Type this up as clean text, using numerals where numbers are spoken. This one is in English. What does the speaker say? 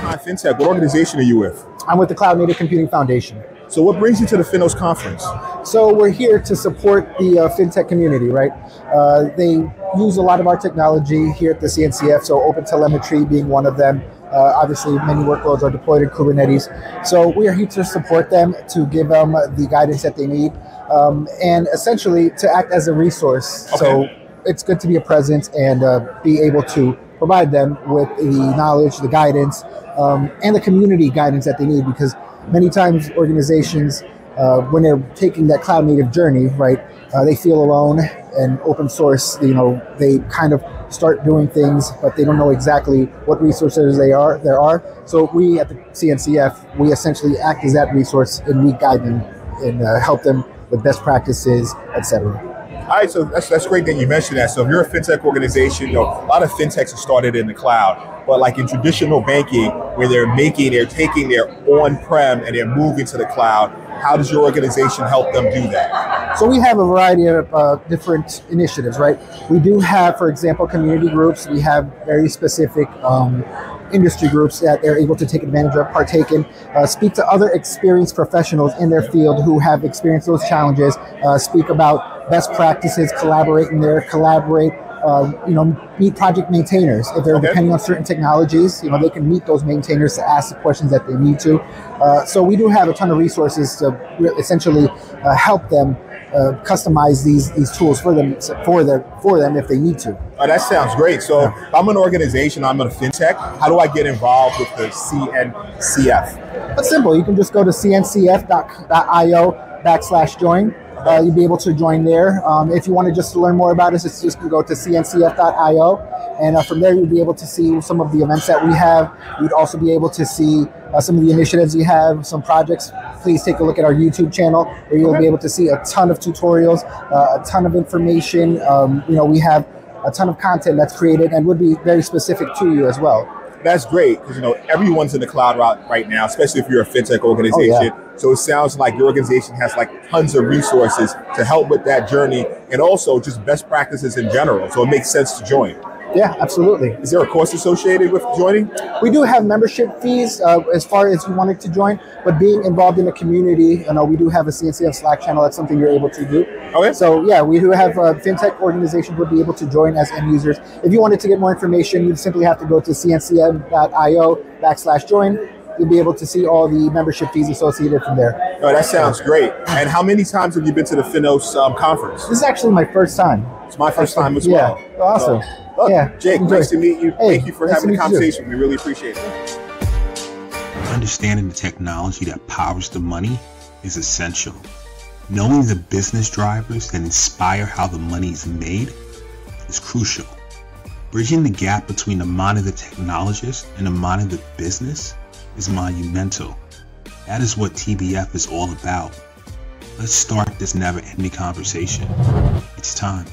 behind FinTech. What organization are you with? I'm with the Cloud Native Computing Foundation. So what brings you to the FINOS conference? So we're here to support the FinTech community, right? They use a lot of our technology here at the CNCF, so open telemetry being one of them. Obviously, many workloads are deployed in Kubernetes. So we are here to support them, to give them the guidance that they need, and essentially to act as a resource. Okay. So it's good to be a presence and be able to provide them with the knowledge, the guidance, and the community guidance that they need, because many times organizations, when they're taking that cloud native journey, right, they feel alone. And open source, they kind of start doing things, but they don't know exactly what resources there are. So we at the CNCF, we essentially act as that resource, and we guide them and help them with best practices, etc. All right, so that's great that you mentioned that. So if you're a fintech organization, a lot of fintechs are started in the cloud, but like in traditional banking, where they're taking their on-prem and they're moving to the cloud, how does your organization help them do that? So we have a variety of different initiatives, right? We do have, for example, community groups. We have very specific industry groups that they're able to take advantage of, partake in, speak to other experienced professionals in their field who have experienced those challenges, speak about best practices, collaborate, meet project maintainers. If they're depending on certain technologies, they can meet those maintainers to ask the questions that they need to. So we do have a ton of resources to essentially help them customize these tools for them if they need to. Oh, that sounds great. So if I'm an organization, I'm a fintech, how do I get involved with the CNCF? It's simple. You can just go to cncf.io/join. You'll be able to join there. If you want to just learn more about us, it's just go to cncf.io, and from there you'll be able to see some of the events that we have. You'd also be able to see some of the initiatives we have, some projects. Please take a look at our YouTube channel, where you'll be able to see a ton of tutorials, a ton of information. We have a ton of content that's created and would be very specific to you as well. That's great, because everyone's in the cloud right now, especially if you're a fintech organization. Oh, yeah. So it sounds like your organization has tons of resources to help with that journey, and also just best practices in general. So it makes sense to join. Yeah, absolutely. Is there a cost associated with joining? We do have membership fees as far as you wanted to join, but being involved in the community, we do have a CNCF Slack channel. That's something you're able to do. Okay. So yeah, we do have fintech organizations would be able to join as end users. If you wanted to get more information, you simply have to go to cncf.io/join. You'll be able to see all the membership fees associated from there. Oh, that sounds great. And how many times have you been to the FINOS conference? This is actually my first time. It's my first time as well. Yeah, awesome. So, Jake, nice to meet you. Thank you for having the conversation. We really appreciate it. Understanding the technology that powers the money is essential. Knowing the business drivers that inspire how the money is made is crucial. Bridging the gap between the mind of the technologist and the mind of the business is monumental. That is what TBF is all about. Let's start this never-ending conversation. It's time.